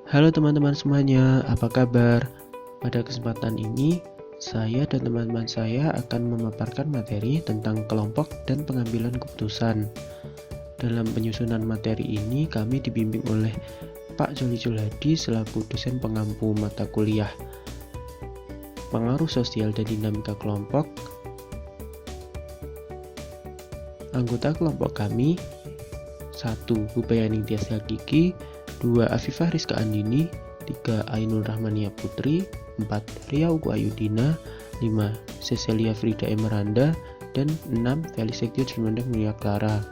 Halo teman-teman semuanya, apa kabar? Pada kesempatan ini, saya dan teman-teman saya akan memaparkan materi tentang kelompok dan pengambilan keputusan. Dalam penyusunan materi ini, kami dibimbing oleh Pak Joli Julhadi selaku dosen pengampu mata kuliah Pengaruh Sosial dan Dinamika Kelompok. Anggota kelompok kami 1. Hubayani Tias Hakiki, 2. Afifah Rizka Andini, 3. Ainul Rahmania Putri, 4. Ria Uku Ayudina, 5. Cecilia Frida Emeranda, dan 6. Felis Sektio Jermanda Mulia Clara.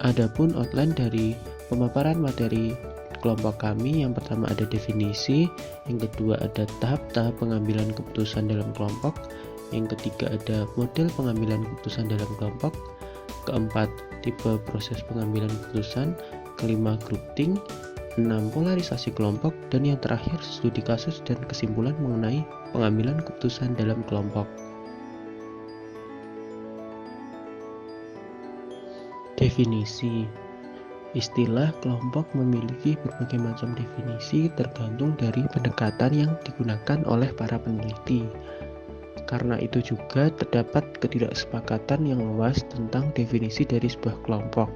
Adapun outline dari pemaparan materi kelompok kami, yang pertama ada definisi, yang kedua ada tahap-tahap pengambilan keputusan dalam kelompok, yang ketiga ada model pengambilan keputusan dalam kelompok, keempat tipe proses pengambilan keputusan, kelima grouping, 6 polarisasi kelompok, dan yang terakhir studi kasus dan kesimpulan mengenai pengambilan keputusan dalam kelompok. Definisi. Istilah kelompok memiliki berbagai macam definisi tergantung dari pendekatan yang digunakan oleh para peneliti. Karena itu juga terdapat ketidaksepakatan yang luas tentang definisi dari sebuah kelompok.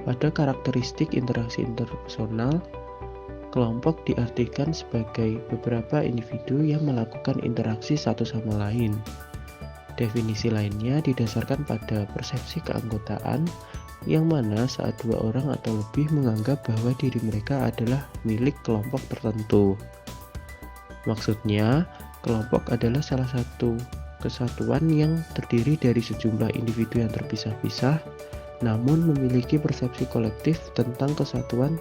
Pada karakteristik interaksi interpersonal, kelompok diartikan sebagai beberapa individu yang melakukan interaksi satu sama lain. Definisi lainnya didasarkan pada persepsi keanggotaan, yang mana saat dua orang atau lebih menganggap bahwa diri mereka adalah milik kelompok tertentu. Maksudnya, kelompok adalah salah satu kesatuan yang terdiri dari sejumlah individu yang terpisah-pisah, namun memiliki persepsi kolektif tentang kesatuan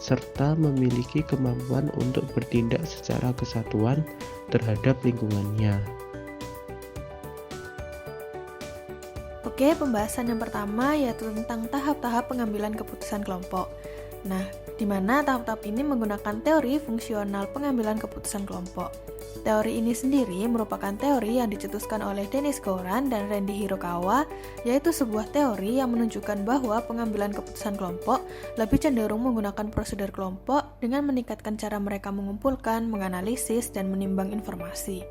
serta memiliki kemampuan untuk bertindak secara kesatuan terhadap lingkungannya. Oke, pembahasan yang pertama yaitu tentang tahap-tahap pengambilan keputusan kelompok. Nah, di mana tahap-tahap ini menggunakan teori fungsional pengambilan keputusan kelompok. Teori ini sendiri merupakan teori yang dicetuskan oleh Dennis Goran dan Randy Hirokawa, yaitu sebuah teori yang menunjukkan bahwa pengambilan keputusan kelompok lebih cenderung menggunakan prosedur kelompok dengan meningkatkan cara mereka mengumpulkan, menganalisis, dan menimbang informasi.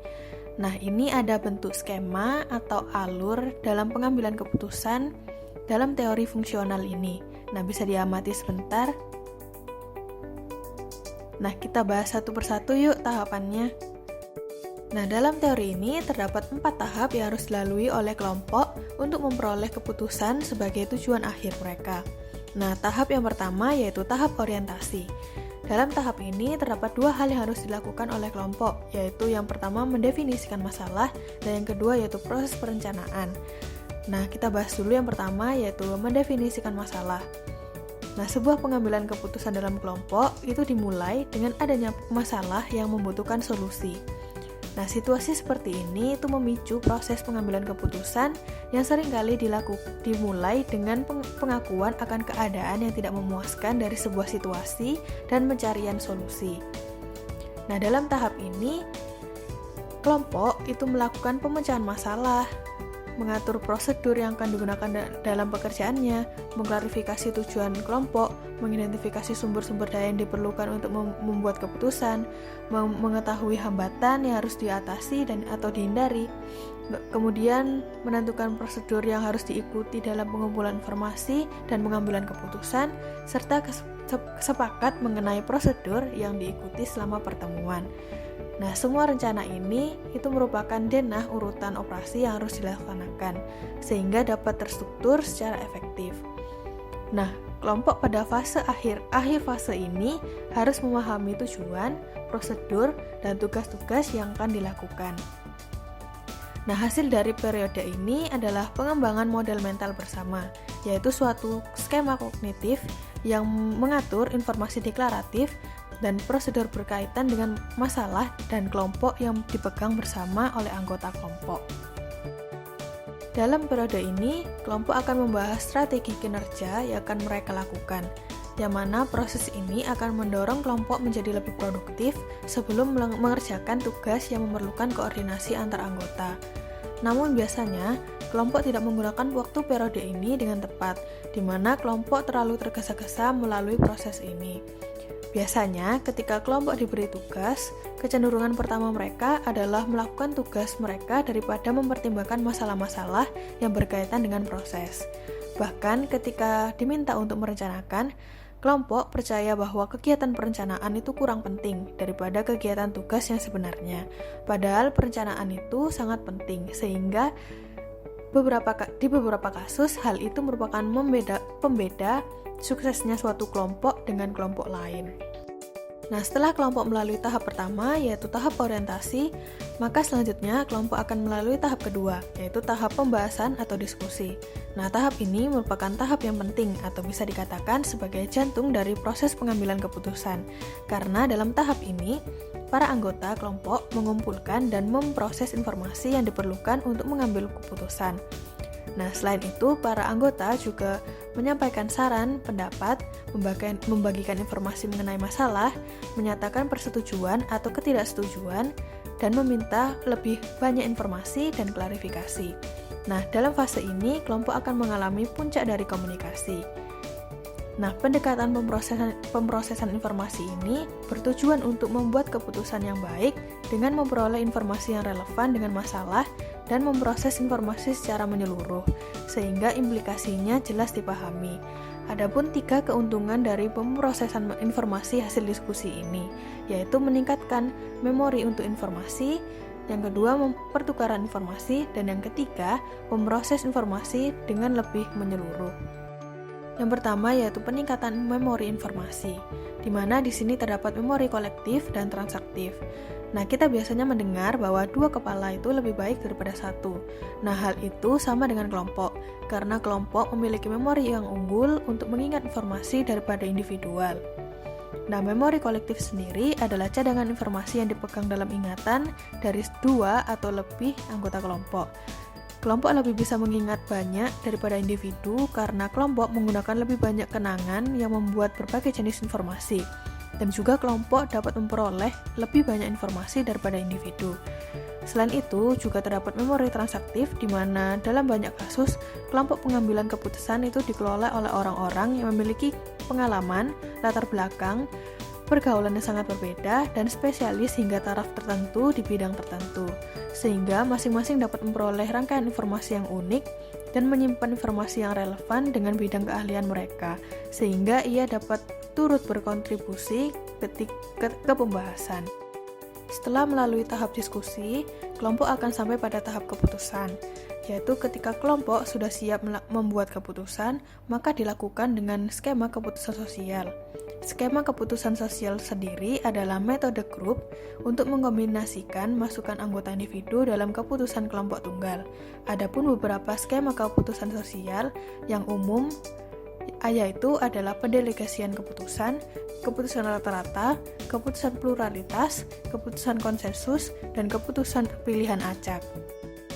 Nah, ini ada bentuk skema atau alur dalam pengambilan keputusan dalam teori fungsional ini. Nah, bisa diamati sebentar. Nah, kita bahas satu persatu yuk tahapannya. Nah, dalam teori ini terdapat 4 tahap yang harus dilalui oleh kelompok untuk memperoleh keputusan sebagai tujuan akhir mereka. Nah, tahap yang pertama yaitu tahap orientasi. Dalam tahap ini terdapat 2 hal yang harus dilakukan oleh kelompok, yaitu yang pertama mendefinisikan masalah dan yang kedua yaitu proses perencanaan. Nah, kita bahas dulu yang pertama yaitu mendefinisikan masalah. Nah, sebuah pengambilan keputusan dalam kelompok itu dimulai dengan adanya masalah yang membutuhkan solusi. Nah, situasi seperti ini itu memicu proses pengambilan keputusan yang seringkali dimulai dengan pengakuan akan keadaan yang tidak memuaskan dari sebuah situasi dan pencarian solusi. Nah, dalam tahap ini, kelompok itu melakukan pemecahan masalah, mengatur prosedur yang akan digunakan dalam pekerjaannya, mengklarifikasi tujuan kelompok, mengidentifikasi sumber-sumber daya yang diperlukan untuk membuat keputusan, mengetahui hambatan yang harus diatasi dan atau dihindari, kemudian menentukan prosedur yang harus diikuti dalam pengumpulan informasi dan pengambilan keputusan, serta sepakat mengenai prosedur yang diikuti selama pertemuan. Nah, semua rencana ini itu merupakan denah urutan operasi yang harus dilaksanakan sehingga dapat terstruktur secara efektif. Nah, kelompok pada fase akhir fase ini harus memahami tujuan, prosedur, dan tugas-tugas yang akan dilakukan. Nah, hasil dari periode ini adalah pengembangan model mental bersama, yaitu suatu skema kognitif yang mengatur informasi deklaratif dan prosedur berkaitan dengan masalah dan kelompok yang dipegang bersama oleh anggota kelompok. Dalam periode ini, kelompok akan membahas strategi kinerja yang akan mereka lakukan, yang mana proses ini akan mendorong kelompok menjadi lebih produktif sebelum mengerjakan tugas yang memerlukan koordinasi antar anggota. Namun biasanya, kelompok tidak menggunakan waktu periode ini dengan tepat, di mana kelompok terlalu tergesa-gesa melalui proses ini. Biasanya, ketika kelompok diberi tugas, kecenderungan pertama mereka adalah melakukan tugas mereka daripada mempertimbangkan masalah-masalah yang berkaitan dengan proses. Bahkan ketika diminta untuk merencanakan, kelompok percaya bahwa kegiatan perencanaan itu kurang penting daripada kegiatan tugas yang sebenarnya. Padahal perencanaan itu sangat penting, sehingga di beberapa kasus hal itu merupakan pembeda suksesnya suatu kelompok dengan kelompok lain. Nah, setelah kelompok melalui tahap pertama, yaitu tahap orientasi, maka selanjutnya kelompok akan melalui tahap kedua, yaitu tahap pembahasan atau diskusi. Nah, tahap ini merupakan tahap yang penting atau bisa dikatakan sebagai jantung dari proses pengambilan keputusan. Karena dalam tahap ini, para anggota kelompok mengumpulkan dan memproses informasi yang diperlukan untuk mengambil keputusan. Nah, selain itu, para anggota juga menyampaikan saran, pendapat, membagikan informasi mengenai masalah, menyatakan persetujuan atau ketidaksetujuan, dan meminta lebih banyak informasi dan klarifikasi. Nah, dalam fase ini, kelompok akan mengalami puncak dari komunikasi. Nah, pendekatan pemrosesan informasi ini bertujuan untuk membuat keputusan yang baik dengan memperoleh informasi yang relevan dengan masalah dan memproses informasi secara menyeluruh, sehingga implikasinya jelas dipahami. Adapun 3 keuntungan dari pemrosesan informasi hasil diskusi ini, yaitu meningkatkan memori untuk informasi, yang kedua pertukaran informasi, dan yang ketiga memproses informasi dengan lebih menyeluruh. Yang pertama yaitu peningkatan memori informasi, di mana di sini terdapat memori kolektif dan transaktif. Nah, kita biasanya mendengar bahwa 2 kepala itu lebih baik daripada 1. Nah, hal itu sama dengan kelompok, karena kelompok memiliki memori yang unggul untuk mengingat informasi daripada individual. Nah, memori kolektif sendiri adalah cadangan informasi yang dipegang dalam ingatan dari 2 atau lebih anggota kelompok. Kelompok lebih bisa mengingat banyak daripada individu karena kelompok menggunakan lebih banyak kenangan yang membuat berbagai jenis informasi. Dan juga kelompok dapat memperoleh lebih banyak informasi daripada individu. Selain itu, juga terdapat memori transaktif di mana dalam banyak kasus, kelompok pengambilan keputusan itu dikelola oleh orang-orang yang memiliki pengalaman, latar belakang, pergaulan yang sangat berbeda, dan spesialis hingga taraf tertentu di bidang tertentu, sehingga masing-masing dapat memperoleh rangkaian informasi yang unik dan menyimpan informasi yang relevan dengan bidang keahlian mereka, sehingga ia dapat turut berkontribusi ke pembahasan. Setelah melalui tahap diskusi, kelompok akan sampai pada tahap keputusan, yaitu ketika kelompok sudah siap membuat keputusan, maka dilakukan dengan skema keputusan sosial. Skema keputusan sosial sendiri adalah metode grup untuk mengkombinasikan masukan anggota individu dalam keputusan kelompok tunggal. Adapun beberapa skema keputusan sosial yang umum yaitu adalah pendelegasian keputusan, keputusan rata-rata, keputusan pluralitas, keputusan konsensus, dan keputusan pilihan acak.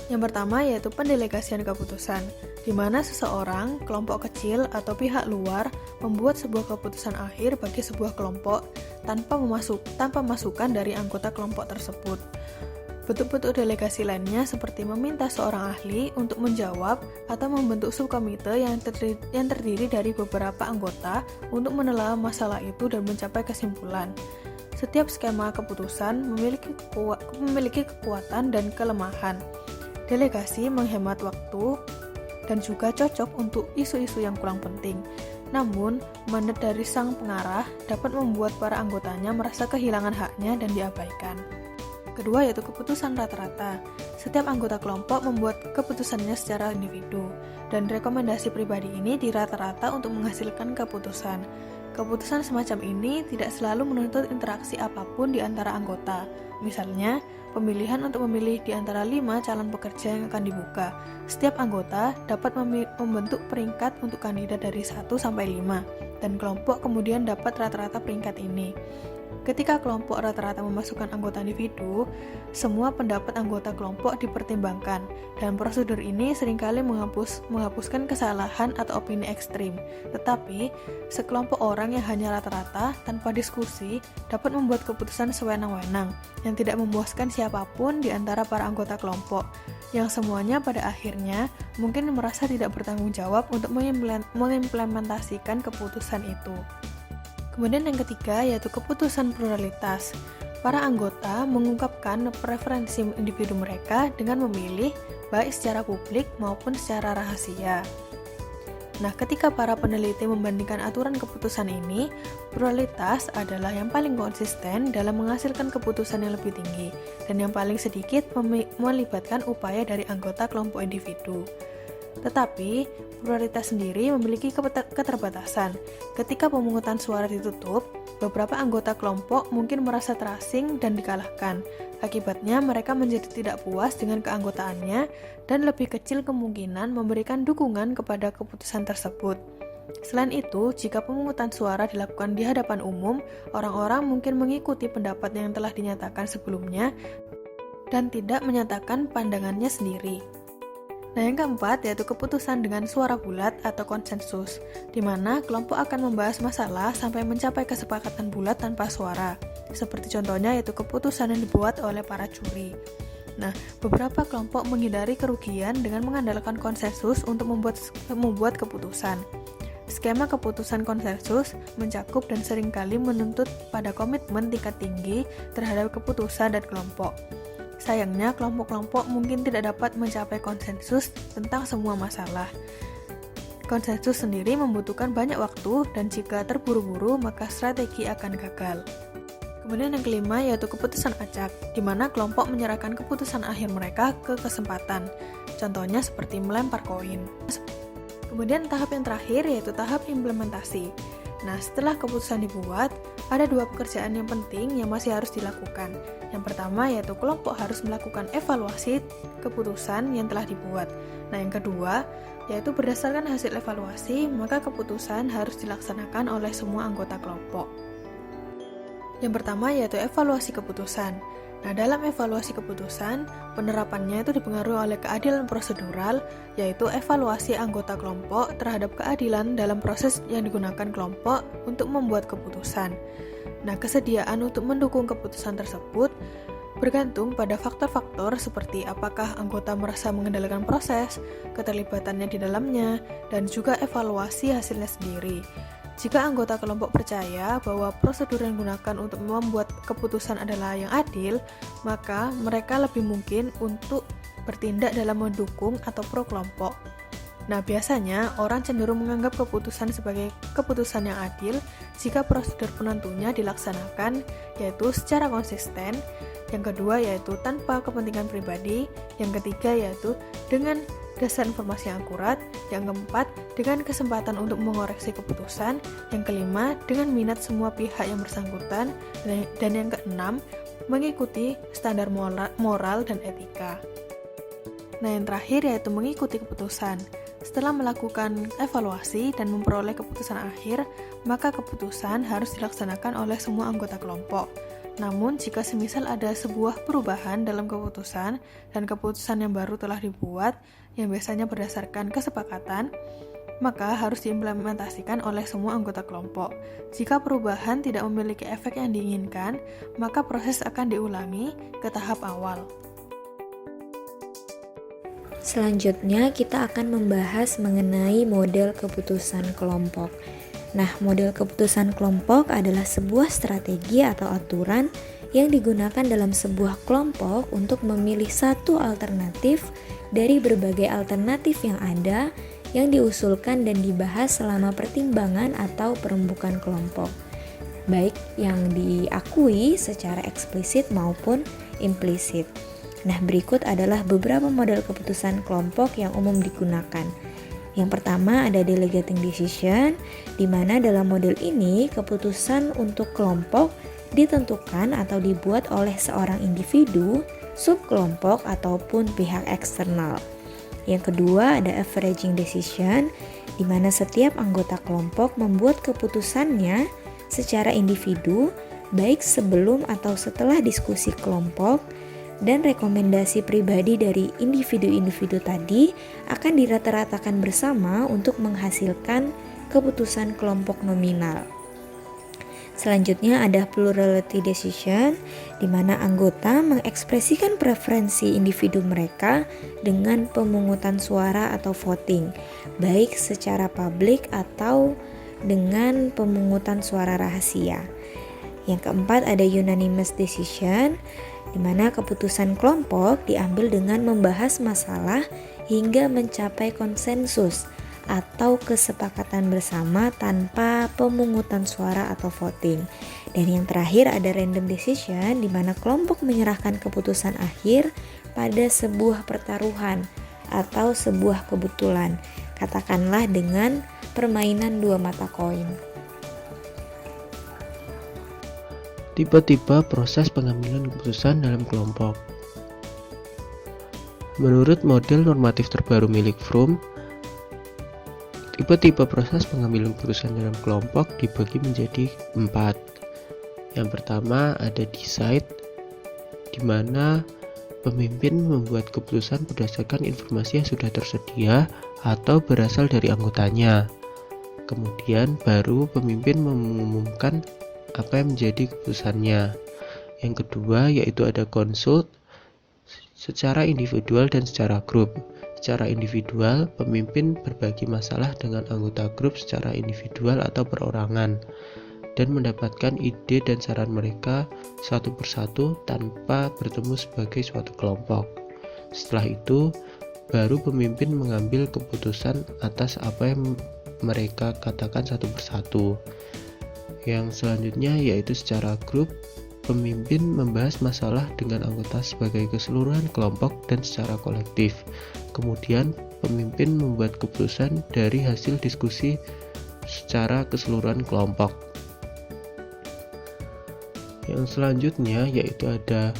Yang pertama yaitu pendelegasian keputusan, di mana seseorang, kelompok kecil, atau pihak luar membuat sebuah keputusan akhir bagi sebuah kelompok tanpa masukan dari anggota kelompok tersebut. Bentuk-bentuk delegasi lainnya seperti meminta seorang ahli untuk menjawab atau membentuk subkomite yang terdiri dari beberapa anggota untuk menelaah masalah itu dan mencapai kesimpulan. Setiap skema keputusan memiliki kekuatan dan kelemahan. Delegasi menghemat waktu dan juga cocok untuk isu-isu yang kurang penting. Namun, mandat dari sang pengarah dapat membuat para anggotanya merasa kehilangan haknya dan diabaikan. Kedua yaitu keputusan rata-rata. Setiap anggota kelompok membuat keputusannya secara individu, dan rekomendasi pribadi ini dirata-rata untuk menghasilkan keputusan. Keputusan semacam ini tidak selalu menuntut interaksi apapun di antara anggota. Misalnya, pemilihan untuk memilih di antara 5 calon pekerja yang akan dibuka. Setiap anggota dapat membentuk peringkat untuk kandidat dari 1 sampai 5, dan kelompok kemudian dapat rata-rata peringkat ini. Ketika kelompok rata-rata memasukkan anggota individu, semua pendapat anggota kelompok dipertimbangkan, dan prosedur ini seringkali menghapuskan kesalahan atau opini ekstrim. Tetapi, sekelompok orang yang hanya rata-rata tanpa diskusi dapat membuat keputusan sewenang-wenang yang tidak memuaskan siapapun di antara para anggota kelompok, yang semuanya pada akhirnya mungkin merasa tidak bertanggung jawab untuk mengimplementasikan keputusan itu. Kemudian yang ketiga yaitu keputusan pluralitas. Para anggota mengungkapkan preferensi individu mereka dengan memilih baik secara publik maupun secara rahasia. Nah, ketika para peneliti membandingkan aturan keputusan ini, pluralitas adalah yang paling konsisten dalam menghasilkan keputusan yang lebih tinggi dan yang paling sedikit melibatkan upaya dari anggota kelompok individu. Tetapi, pluralitas sendiri memiliki keterbatasan. Ketika pemungutan suara ditutup, beberapa anggota kelompok mungkin merasa terasing dan dikalahkan. Akibatnya, mereka menjadi tidak puas dengan keanggotaannya dan lebih kecil kemungkinan memberikan dukungan kepada keputusan tersebut. Selain itu, jika pemungutan suara dilakukan di hadapan umum, orang-orang mungkin mengikuti pendapat yang telah dinyatakan sebelumnya dan tidak menyatakan pandangannya sendiri. Nah, yang keempat yaitu keputusan dengan suara bulat atau konsensus, di mana kelompok akan membahas masalah sampai mencapai kesepakatan bulat tanpa suara. Seperti contohnya yaitu keputusan yang dibuat oleh para juri. Nah, beberapa kelompok menghindari kerugian dengan mengandalkan konsensus untuk membuat keputusan. Skema keputusan konsensus mencakup dan seringkali menuntut pada komitmen tingkat tinggi terhadap keputusan dan kelompok. Sayangnya, kelompok-kelompok mungkin tidak dapat mencapai konsensus tentang semua masalah. Konsensus sendiri membutuhkan banyak waktu dan jika terburu-buru maka strategi akan gagal. Kemudian yang kelima yaitu keputusan acak, di mana kelompok menyerahkan keputusan akhir mereka ke kesempatan. Contohnya seperti melempar koin. Kemudian tahap yang terakhir yaitu tahap implementasi. Nah, setelah keputusan dibuat, ada dua pekerjaan yang penting yang masih harus dilakukan. Yang pertama yaitu kelompok harus melakukan evaluasi keputusan yang telah dibuat. Nah, yang kedua yaitu berdasarkan hasil evaluasi, maka keputusan harus dilaksanakan oleh semua anggota kelompok. Yang pertama yaitu evaluasi keputusan. Nah, dalam evaluasi keputusan, penerapannya itu dipengaruhi oleh keadilan prosedural, yaitu evaluasi anggota kelompok terhadap keadilan dalam proses yang digunakan kelompok untuk membuat keputusan. Nah, kesediaan untuk mendukung keputusan tersebut bergantung pada faktor-faktor seperti apakah anggota merasa mengendalikan proses, keterlibatannya di dalamnya, dan juga evaluasi hasilnya sendiri. Jika anggota kelompok percaya bahwa prosedur yang digunakan untuk membuat keputusan adalah yang adil, maka mereka lebih mungkin untuk bertindak dalam mendukung atau pro kelompok. Nah, biasanya orang cenderung menganggap keputusan sebagai keputusan yang adil jika prosedur penentunya dilaksanakan, yaitu secara konsisten. Yang kedua yaitu tanpa kepentingan pribadi. Yang ketiga yaitu dengan dasar informasi yang akurat. Yang keempat, dengan kesempatan untuk mengoreksi keputusan. Yang kelima, dengan minat semua pihak yang bersangkutan. Dan yang keenam, mengikuti standar moral dan etika. Nah, yang terakhir yaitu mengikuti keputusan. Setelah melakukan evaluasi dan memperoleh keputusan akhir, maka keputusan harus dilaksanakan oleh semua anggota kelompok. Namun, jika semisal ada sebuah perubahan dalam keputusan dan keputusan yang baru telah dibuat, yang biasanya berdasarkan kesepakatan, maka harus diimplementasikan oleh semua anggota kelompok. Jika perubahan tidak memiliki efek yang diinginkan, maka proses akan diulangi ke tahap awal. Selanjutnya, kita akan membahas mengenai model keputusan kelompok. Nah, model keputusan kelompok adalah sebuah strategi atau aturan yang digunakan dalam sebuah kelompok untuk memilih satu alternatif dari berbagai alternatif yang ada yang diusulkan dan dibahas selama pertimbangan atau perembukan kelompok, baik yang diakui secara eksplisit maupun implisit. Nah, berikut adalah beberapa model keputusan kelompok yang umum digunakan. Yang pertama ada delegating decision, di mana dalam model ini keputusan untuk kelompok ditentukan atau dibuat oleh seorang individu, subkelompok ataupun pihak eksternal. Yang kedua ada averaging decision, di mana setiap anggota kelompok membuat keputusannya secara individu baik sebelum atau setelah diskusi kelompok, dan rekomendasi pribadi dari individu-individu tadi akan dirata-ratakan bersama untuk menghasilkan keputusan kelompok nominal. Selanjutnya ada plurality decision, di mana anggota mengekspresikan preferensi individu mereka dengan pemungutan suara atau voting, baik secara publik atau dengan pemungutan suara rahasia. Yang keempat ada unanimous decision, di mana keputusan kelompok diambil dengan membahas masalah hingga mencapai konsensus atau kesepakatan bersama tanpa pemungutan suara atau voting. Dan yang terakhir ada random decision, di mana kelompok menyerahkan keputusan akhir pada sebuah pertaruhan atau sebuah kebetulan, katakanlah dengan permainan dua mata koin. Tipe-tipe proses pengambilan keputusan dalam kelompok. Menurut model normatif terbaru milik Fromm, tipe-tipe proses pengambilan keputusan dalam kelompok dibagi menjadi 4. Yang pertama ada decide, di mana pemimpin membuat keputusan berdasarkan informasi yang sudah tersedia atau berasal dari anggotanya. Kemudian baru pemimpin mengumumkan apa yang menjadi keputusannya. Yang kedua yaitu ada consult, secara individual dan secara grup. Secara individual, pemimpin berbagi masalah dengan anggota grup secara individual atau perorangan dan mendapatkan ide dan saran mereka satu persatu tanpa bertemu sebagai suatu kelompok. Setelah itu, baru pemimpin mengambil keputusan atas apa yang mereka katakan satu persatu. Yang selanjutnya yaitu secara grup, pemimpin membahas masalah dengan anggota sebagai keseluruhan kelompok dan secara kolektif. Kemudian, pemimpin membuat keputusan dari hasil diskusi secara keseluruhan kelompok. Yang selanjutnya yaitu ada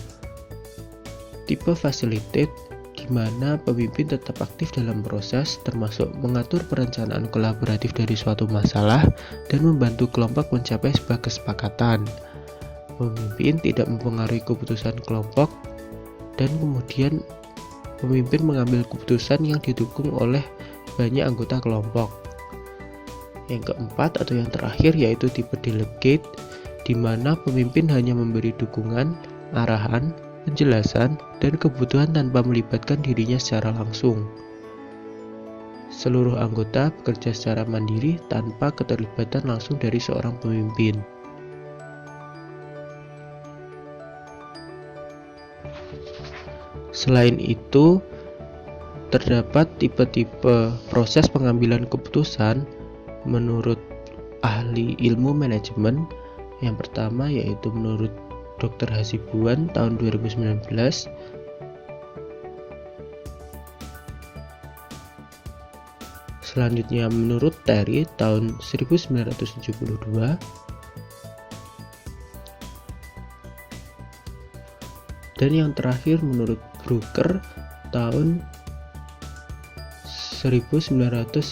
tipe facilitate, di mana pemimpin tetap aktif dalam proses, termasuk mengatur perencanaan kolaboratif dari suatu masalah dan membantu kelompok mencapai sebuah kesepakatan. Pemimpin tidak mempengaruhi keputusan kelompok, dan kemudian pemimpin mengambil keputusan yang didukung oleh banyak anggota kelompok. Yang keempat atau yang terakhir yaitu tipe delegate, di mana pemimpin hanya memberi dukungan, arahan, penjelasan, dan kebutuhan tanpa melibatkan dirinya secara langsung. Seluruh anggota bekerja secara mandiri tanpa keterlibatan langsung dari seorang pemimpin. Selain itu, terdapat tipe-tipe proses pengambilan keputusan menurut ahli ilmu manajemen. Yang pertama yaitu menurut Dr. Hasibuan tahun 2019. Selanjutnya menurut Terry tahun 1972. Dan yang terakhir menurut Brooker tahun 1999.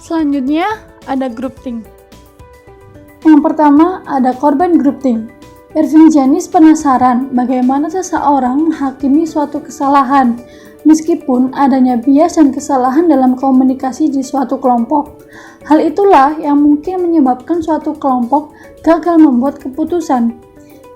Selanjutnya ada groupthink. Yang pertama ada korban groupthink. Irving Janis penasaran bagaimana seseorang menghakimi suatu kesalahan meskipun adanya bias dan kesalahan dalam komunikasi di suatu kelompok. Hal itulah yang mungkin menyebabkan suatu kelompok gagal membuat keputusan.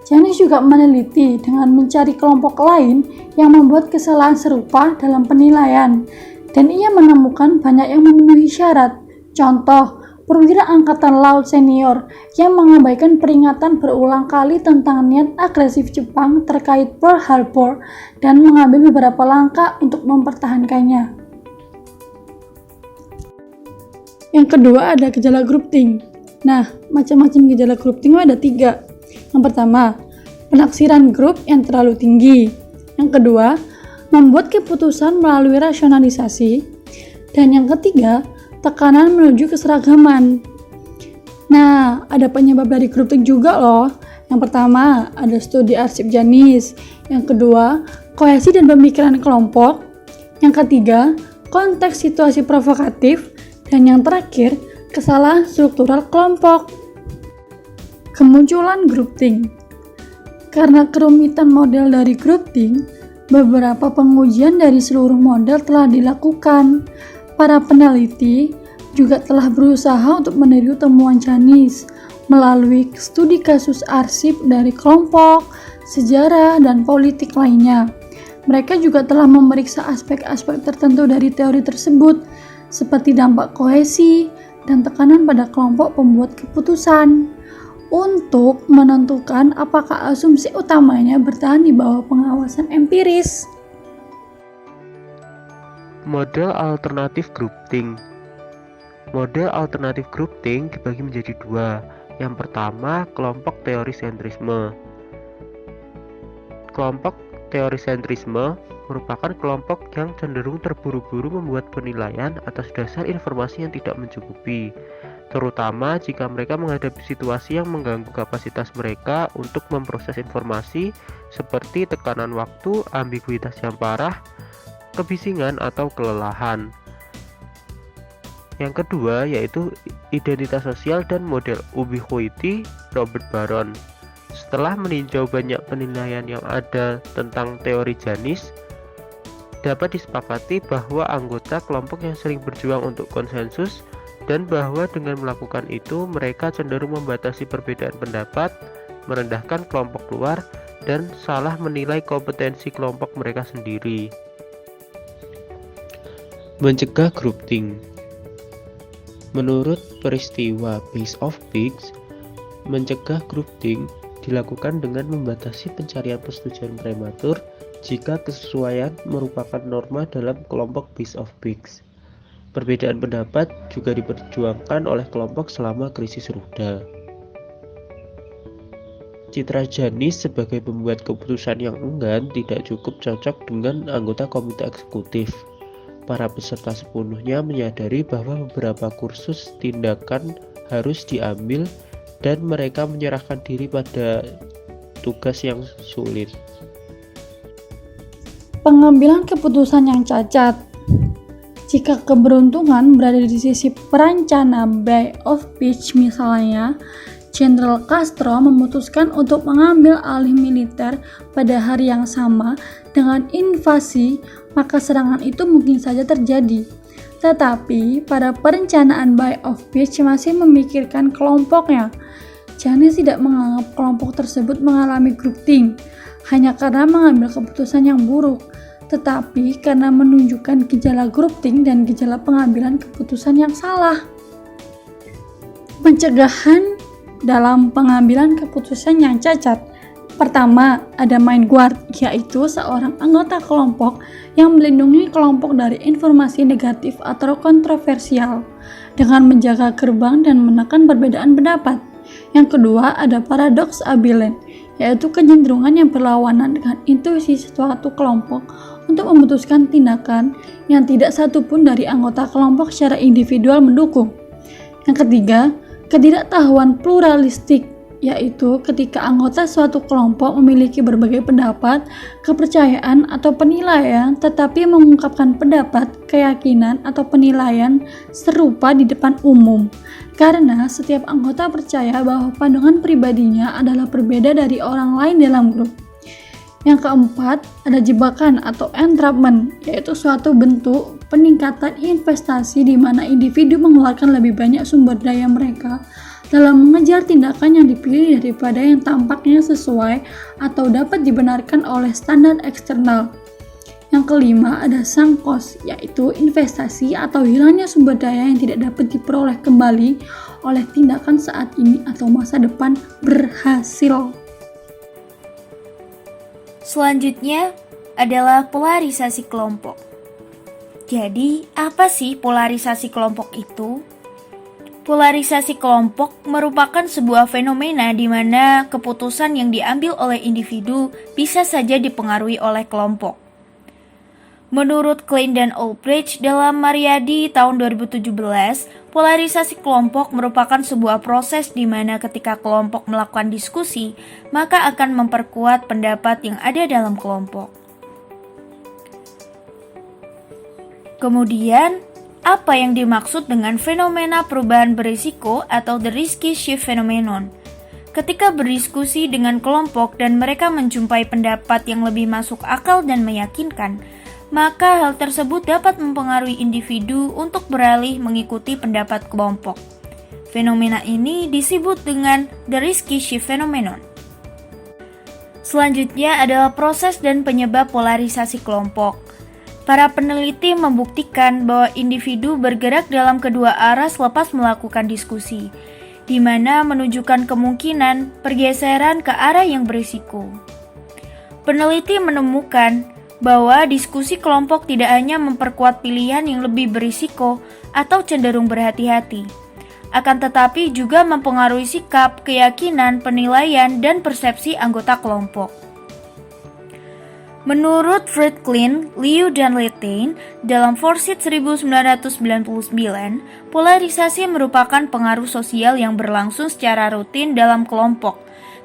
Janis juga meneliti dengan mencari kelompok lain yang membuat kesalahan serupa dalam penilaian, dan ia menemukan banyak yang memenuhi syarat. Contoh, perwira angkatan laut senior yang mengabaikan peringatan berulang kali tentang niat agresif Jepang terkait Pearl Harbor dan mengambil beberapa langkah untuk mempertahankannya. Yang kedua ada gejala groupthink. Nah, macam-macam gejala groupthink ada 3. Yang pertama, penaksiran grup yang terlalu tinggi. Yang kedua, membuat keputusan melalui rasionalisasi. Dan yang ketiga, tekanan menuju keseragaman. Nah, ada penyebab dari groupthink juga loh. Yang pertama, ada studi arsip Janis. Yang kedua, kohesi dan pemikiran kelompok. Yang ketiga, konteks situasi provokatif. Dan yang terakhir, kesalahan struktural kelompok. Kemunculan groupthink. Karena kerumitan model dari groupthink, beberapa pengujian dari seluruh model telah dilakukan. Para peneliti juga telah berusaha untuk meniru temuan Janice melalui studi kasus arsip dari kelompok, sejarah, dan politik lainnya. Mereka juga telah memeriksa aspek-aspek tertentu dari teori tersebut, seperti dampak kohesi dan tekanan pada kelompok pembuat keputusan, untuk menentukan apakah asumsi utamanya bertahan di bawah pengawasan empiris. Model alternatif groupthink. Model alternatif groupthink dibagi menjadi dua. Yang pertama, kelompok teori sentrisme. Kelompok teori sentrisme merupakan kelompok yang cenderung terburu-buru membuat penilaian atas dasar informasi yang tidak mencukupi, terutama jika mereka menghadapi situasi yang mengganggu kapasitas mereka untuk memproses informasi seperti tekanan waktu, ambiguitas yang parah, kebisingan, atau kelelahan. Yang kedua yaitu identitas sosial dan model ubiquity Robert Baron. Setelah meninjau banyak penilaian yang ada tentang teori Janice, dapat disepakati bahwa anggota kelompok yang sering berjuang untuk konsensus dan bahwa dengan melakukan itu mereka cenderung membatasi perbedaan pendapat, merendahkan kelompok luar, dan salah menilai kompetensi kelompok mereka sendiri. Mencegah groupthink. Menurut peristiwa Base of Pigs, mencegah groupthink dilakukan dengan membatasi pencarian persetujuan prematur jika kesesuaian merupakan norma dalam kelompok Base of Pigs. Perbedaan pendapat juga diperjuangkan oleh kelompok selama krisis rudal. Citra Janice sebagai pembuat keputusan yang enggan tidak cukup cocok dengan anggota komite eksekutif. Para peserta sepenuhnya menyadari bahwa beberapa kursus tindakan harus diambil dan mereka menyerahkan diri pada tugas yang sulit. Pengambilan keputusan yang cacat. Jika keberuntungan berada di sisi perancana Bay of Pigs misalnya, Jenderal Castro memutuskan untuk mengambil alih militer pada hari yang sama dengan invasi, maka serangan itu mungkin saja terjadi. Tetapi pada perencanaan Bay of Pigs masih memikirkan kelompoknya. Janice tidak menganggap kelompok tersebut mengalami groupthink hanya karena mengambil keputusan yang buruk, tetapi karena menunjukkan gejala groupthink dan gejala pengambilan keputusan yang salah. Pencegahan dalam pengambilan keputusan yang cacat. Pertama, ada mind guard, yaitu seorang anggota kelompok yang melindungi kelompok dari informasi negatif atau kontroversial dengan menjaga gerbang dan menekan perbedaan pendapat. Yang kedua, ada paradoks abilene, yaitu kecenderungan yang berlawanan dengan intuisi suatu kelompok untuk memutuskan tindakan yang tidak satupun dari anggota kelompok secara individual mendukung. Yang ketiga, ketidaktahuan pluralistik, yaitu ketika anggota suatu kelompok memiliki berbagai pendapat, kepercayaan, atau penilaian, tetapi mengungkapkan pendapat, keyakinan, atau penilaian serupa di depan umum. Karena setiap anggota percaya bahwa pandangan pribadinya adalah berbeda dari orang lain dalam grup. Yang keempat, ada jebakan atau entrapment, yaitu suatu bentuk peningkatan investasi di mana individu mengeluarkan lebih banyak sumber daya mereka dalam mengejar tindakan yang dipilih daripada yang tampaknya sesuai atau dapat dibenarkan oleh standar eksternal. Yang kelima, ada sunk cost, yaitu investasi atau hilangnya sumber daya yang tidak dapat diperoleh kembali oleh tindakan saat ini atau masa depan berhasil. Selanjutnya adalah polarisasi kelompok. Jadi, apa sih polarisasi kelompok itu? Polarisasi kelompok merupakan sebuah fenomena di mana keputusan yang diambil oleh individu bisa saja dipengaruhi oleh kelompok. Menurut Klein dan Ulbricht dalam Mariadi tahun 2017, polarisasi kelompok merupakan sebuah proses di mana ketika kelompok melakukan diskusi, maka akan memperkuat pendapat yang ada dalam kelompok. Kemudian, apa yang dimaksud dengan fenomena perubahan berisiko atau the risky shift phenomenon. Ketika berdiskusi dengan kelompok dan mereka menjumpai pendapat yang lebih masuk akal dan meyakinkan, maka hal tersebut dapat mempengaruhi individu untuk beralih mengikuti pendapat kelompok. Fenomena ini disebut dengan the risky shift phenomenon. Selanjutnya adalah proses dan penyebab polarisasi kelompok. Para peneliti membuktikan bahwa individu bergerak dalam kedua arah selepas melakukan diskusi, di mana menunjukkan kemungkinan pergeseran ke arah yang berisiko. Peneliti menemukan bahwa diskusi kelompok tidak hanya memperkuat pilihan yang lebih berisiko atau cenderung berhati-hati, akan tetapi juga mempengaruhi sikap, keyakinan, penilaian, dan persepsi anggota kelompok. Menurut Friedkin, Liu, dan Letain, dalam Forsyth 1999, polarisasi merupakan pengaruh sosial yang berlangsung secara rutin dalam kelompok,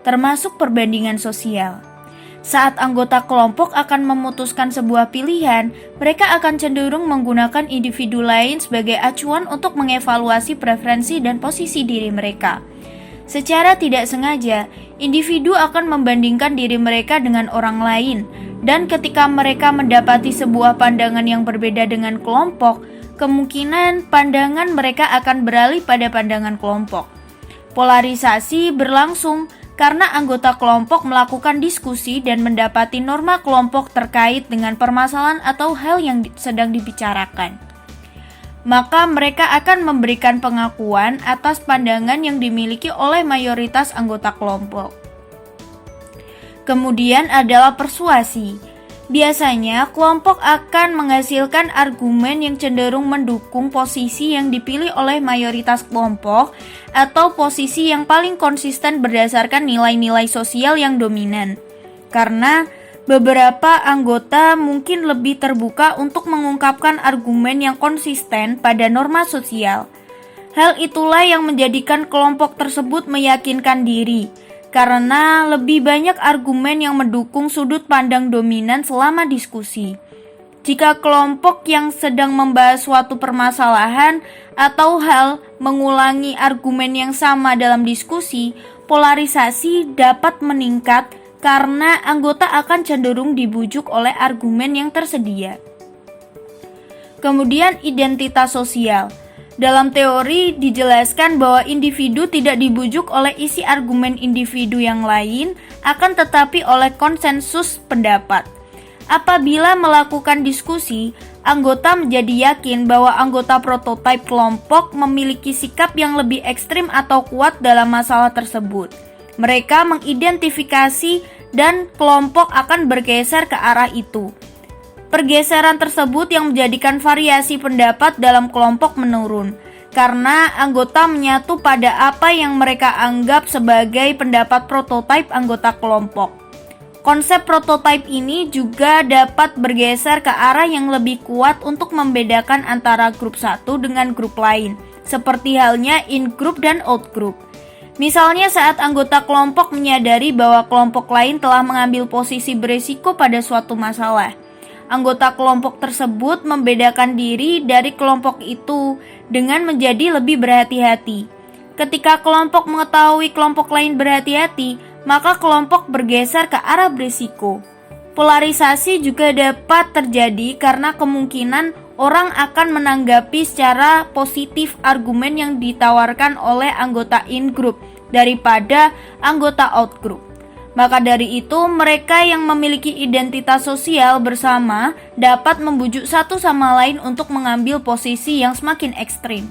termasuk perbandingan sosial. Saat anggota kelompok akan memutuskan sebuah pilihan, mereka akan cenderung menggunakan individu lain sebagai acuan untuk mengevaluasi preferensi dan posisi diri mereka. Secara tidak sengaja, individu akan membandingkan diri mereka dengan orang lain, dan ketika mereka mendapati sebuah pandangan yang berbeda dengan kelompok, kemungkinan pandangan mereka akan beralih pada pandangan kelompok. Polarisasi berlangsung karena anggota kelompok melakukan diskusi dan mendapati norma kelompok terkait dengan permasalahan atau hal yang sedang dibicarakan. Maka mereka akan memberikan pengakuan atas pandangan yang dimiliki oleh mayoritas anggota kelompok. Kemudian adalah persuasi. Biasanya, kelompok akan menghasilkan argumen yang cenderung mendukung posisi yang dipilih oleh mayoritas kelompok atau posisi yang paling konsisten berdasarkan nilai-nilai sosial yang dominan. Karena beberapa anggota mungkin lebih terbuka untuk mengungkapkan argumen yang konsisten pada norma sosial. Hal itulah yang menjadikan kelompok tersebut meyakinkan diri, karena lebih banyak argumen yang mendukung sudut pandang dominan selama diskusi. Jika kelompok yang sedang membahas suatu permasalahan atau hal mengulangi argumen yang sama dalam diskusi, polarisasi dapat meningkat karena anggota akan cenderung dibujuk oleh argumen yang tersedia. Kemudian identitas sosial. Dalam teori dijelaskan bahwa individu tidak dibujuk oleh isi argumen individu yang lain, akan tetapi oleh konsensus pendapat. Apabila melakukan diskusi, anggota menjadi yakin bahwa anggota prototipe kelompok memiliki sikap yang lebih ekstrim atau kuat dalam masalah tersebut. Mereka mengidentifikasi dan kelompok akan bergeser ke arah itu. Pergeseran tersebut yang menjadikan variasi pendapat dalam kelompok menurun, karena anggota menyatu pada apa yang mereka anggap sebagai pendapat prototipe anggota kelompok. Konsep prototipe ini juga dapat bergeser ke arah yang lebih kuat untuk membedakan antara grup satu dengan grup lain, seperti halnya in-group dan out-group. Misalnya saat anggota kelompok menyadari bahwa kelompok lain telah mengambil posisi berisiko pada suatu masalah. Anggota kelompok tersebut membedakan diri dari kelompok itu dengan menjadi lebih berhati-hati. Ketika kelompok mengetahui kelompok lain berhati-hati, maka kelompok bergeser ke arah berisiko. Polarisasi juga dapat terjadi karena kemungkinan orang akan menanggapi secara positif argumen yang ditawarkan oleh anggota in-group daripada anggota out-group. Maka dari itu, mereka yang memiliki identitas sosial bersama dapat membujuk satu sama lain untuk mengambil posisi yang semakin ekstrim.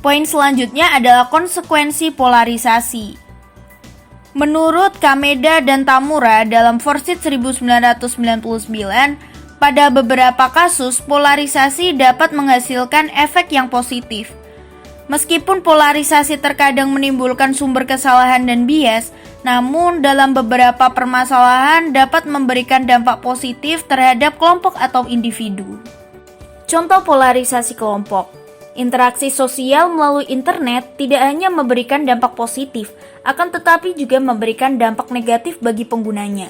Poin selanjutnya adalah konsekuensi polarisasi. Menurut Kameda dan Tamura dalam Forsyth 1999, pada beberapa kasus polarisasi dapat menghasilkan efek yang positif. Meskipun polarisasi terkadang menimbulkan sumber kesalahan dan bias, namun dalam beberapa permasalahan dapat memberikan dampak positif terhadap kelompok atau individu. Contoh polarisasi kelompok. Interaksi sosial melalui internet tidak hanya memberikan dampak positif, akan tetapi juga memberikan dampak negatif bagi penggunanya.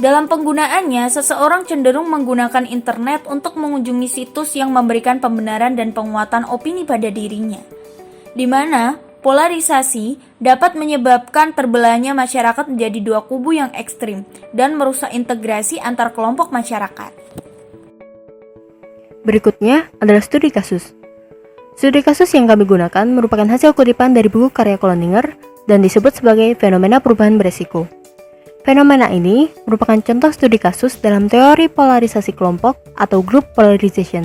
Dalam penggunaannya, seseorang cenderung menggunakan internet untuk mengunjungi situs yang memberikan pembenaran dan penguatan opini pada dirinya, di mana polarisasi dapat menyebabkan terbelahnya masyarakat menjadi dua kubu yang ekstrim dan merusak integrasi antar kelompok masyarakat. Berikutnya adalah studi kasus. Studi kasus yang kami gunakan merupakan hasil kutipan dari buku karya Cloninger dan disebut sebagai fenomena perubahan beresiko. Fenomena ini merupakan contoh studi kasus dalam teori polarisasi kelompok atau group polarization,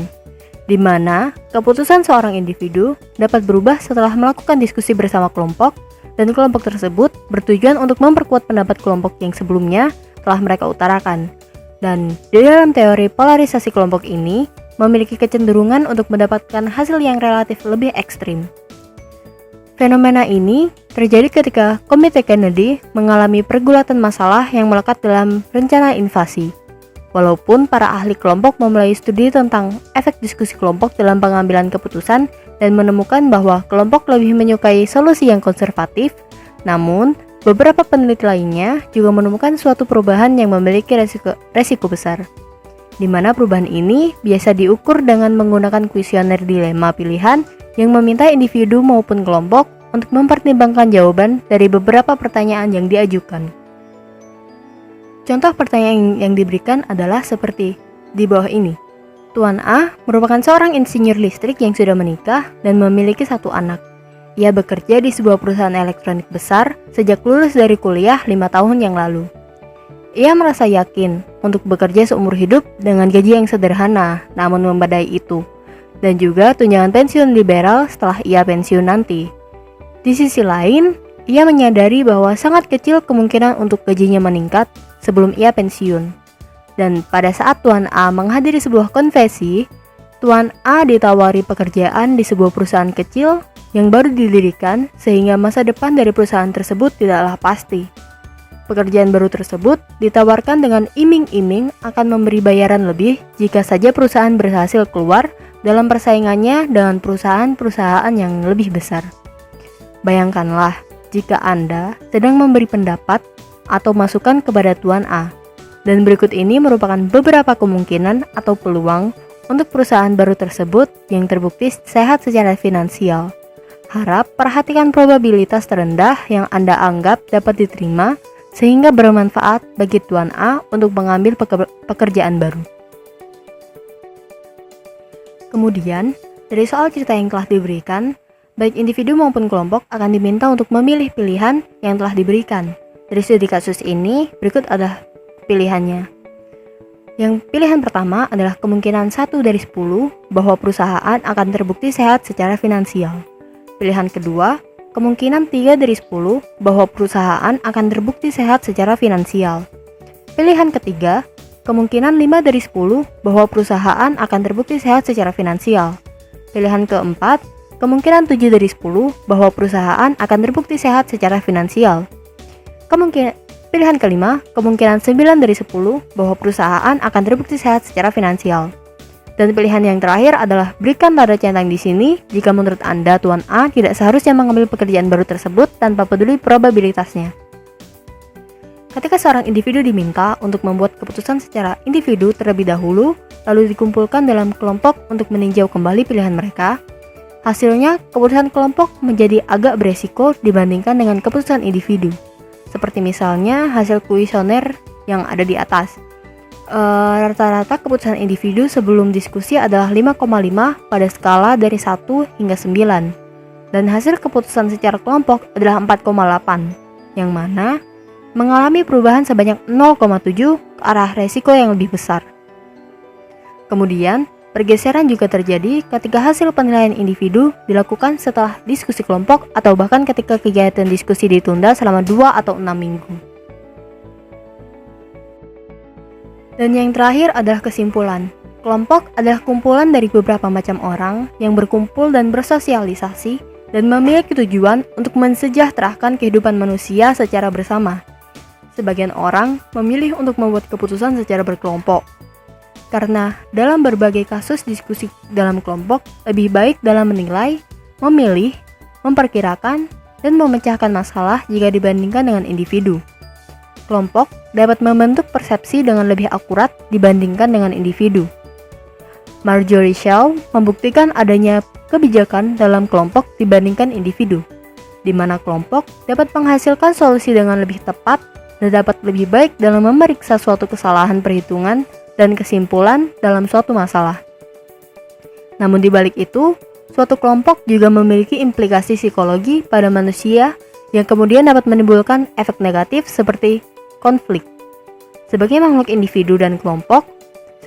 di mana keputusan seorang individu dapat berubah setelah melakukan diskusi bersama kelompok, dan kelompok tersebut bertujuan untuk memperkuat pendapat kelompok yang sebelumnya telah mereka utarakan. Dan di dalam teori polarisasi kelompok ini memiliki kecenderungan untuk mendapatkan hasil yang relatif lebih ekstrim. Fenomena ini terjadi ketika Komite Kennedy mengalami pergulatan masalah yang melekat dalam rencana invasi. Walaupun para ahli kelompok memulai studi tentang efek diskusi kelompok dalam pengambilan keputusan dan menemukan bahwa kelompok lebih menyukai solusi yang konservatif, namun beberapa peneliti lainnya juga menemukan suatu perubahan yang memiliki resiko besar, di mana perubahan ini biasa diukur dengan menggunakan kuesioner dilema pilihan yang meminta individu maupun kelompok untuk mempertimbangkan jawaban dari beberapa pertanyaan yang diajukan. Contoh pertanyaan yang diberikan adalah seperti di bawah ini. Tuan A merupakan seorang insinyur listrik yang sudah menikah dan memiliki satu anak. Ia bekerja di sebuah perusahaan elektronik besar sejak lulus dari kuliah 5 tahun yang lalu. Ia merasa yakin untuk bekerja seumur hidup dengan gaji yang sederhana namun memadai itu, dan juga tunjangan pensiun liberal setelah ia pensiun nanti. Di sisi lain, ia menyadari bahwa sangat kecil kemungkinan untuk gajinya meningkat sebelum ia pensiun. Dan pada saat Tuan A menghadiri sebuah konvensi, Tuan A ditawari pekerjaan di sebuah perusahaan kecil yang baru didirikan sehingga masa depan dari perusahaan tersebut tidaklah pasti. Pekerjaan baru tersebut ditawarkan dengan iming-iming akan memberi bayaran lebih jika saja perusahaan berhasil keluar dalam persaingannya dengan perusahaan-perusahaan yang lebih besar. Bayangkanlah jika Anda sedang memberi pendapat atau masukan kepada Tuan A, dan berikut ini merupakan beberapa kemungkinan atau peluang untuk perusahaan baru tersebut yang terbukti sehat secara finansial. Harap perhatikan probabilitas terendah yang Anda anggap dapat diterima sehingga bermanfaat bagi Tuan A untuk mengambil pekerjaan baru. Kemudian, dari soal cerita yang telah diberikan, baik individu maupun kelompok akan diminta untuk memilih pilihan yang telah diberikan. Dari studi kasus ini, berikut adalah pilihannya. Yang pilihan pertama adalah kemungkinan 1 dari 10 bahwa perusahaan akan terbukti sehat secara finansial. Pilihan kedua, kemungkinan 3 dari 10 bahwa perusahaan akan terbukti sehat secara finansial. Pilihan ketiga, kemungkinan 5 dari 10 bahwa perusahaan akan terbukti sehat secara finansial. Pilihan keempat, kemungkinan 7 dari 10 bahwa perusahaan akan terbukti sehat secara finansial. Pilihan kelima, kemungkinan 9 dari 10 bahwa perusahaan akan terbukti sehat secara finansial. Dan pilihan yang terakhir adalah berikan tanda centang di sini jika menurut Anda Tuan A tidak seharusnya mengambil pekerjaan baru tersebut tanpa peduli probabilitasnya. Ketika seorang individu diminta untuk membuat keputusan secara individu terlebih dahulu, lalu dikumpulkan dalam kelompok untuk meninjau kembali pilihan mereka, hasilnya keputusan kelompok menjadi agak beresiko dibandingkan dengan keputusan individu. Seperti misalnya hasil kuesioner yang ada di atas. Rata-rata keputusan individu sebelum diskusi adalah 5,5 pada skala dari 1 hingga 9, dan hasil keputusan secara kelompok adalah 4,8, yang mana mengalami perubahan sebanyak 0,7 ke arah resiko yang lebih besar. Kemudian, pergeseran juga terjadi ketika hasil penilaian individu dilakukan setelah diskusi kelompok atau bahkan ketika kegiatan diskusi ditunda selama 2 atau 6 minggu. Dan yang terakhir adalah kesimpulan. Kelompok adalah kumpulan dari beberapa macam orang yang berkumpul dan bersosialisasi dan memiliki tujuan untuk mensejahterakan kehidupan manusia secara bersama. Sebagian orang memilih untuk membuat keputusan secara berkelompok. Karena dalam berbagai kasus diskusi dalam kelompok lebih baik dalam menilai, memilih, memperkirakan, dan memecahkan masalah jika dibandingkan dengan individu. kelompok dapat membentuk persepsi dengan lebih akurat dibandingkan dengan individu. Marjorie Shaw membuktikan adanya kebijakan dalam kelompok dibandingkan individu, di mana kelompok dapat menghasilkan solusi dengan lebih tepat dan dapat lebih baik dalam memeriksa suatu kesalahan perhitungan dan kesimpulan dalam suatu masalah. Namun di balik itu, suatu kelompok juga memiliki implikasi psikologi pada manusia yang kemudian dapat menimbulkan efek negatif seperti konflik. Sebagai makhluk individu dan kelompok,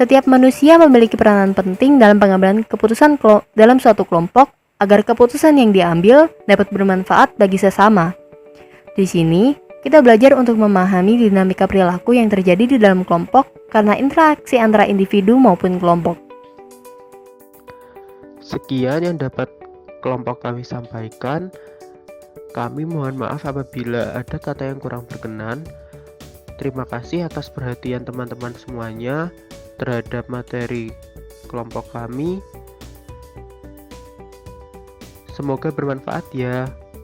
setiap manusia memiliki peranan penting dalam pengambilan keputusan dalam suatu kelompok agar keputusan yang diambil dapat bermanfaat bagi sesama. Di sini, kita belajar untuk memahami dinamika perilaku yang terjadi di dalam kelompok karena interaksi antara individu maupun kelompok. Sekian yang dapat kelompok kami sampaikan. Kami mohon maaf apabila ada kata yang kurang berkenan. Terima kasih atas perhatian teman-teman semuanya terhadap materi kelompok kami. Semoga bermanfaat ya.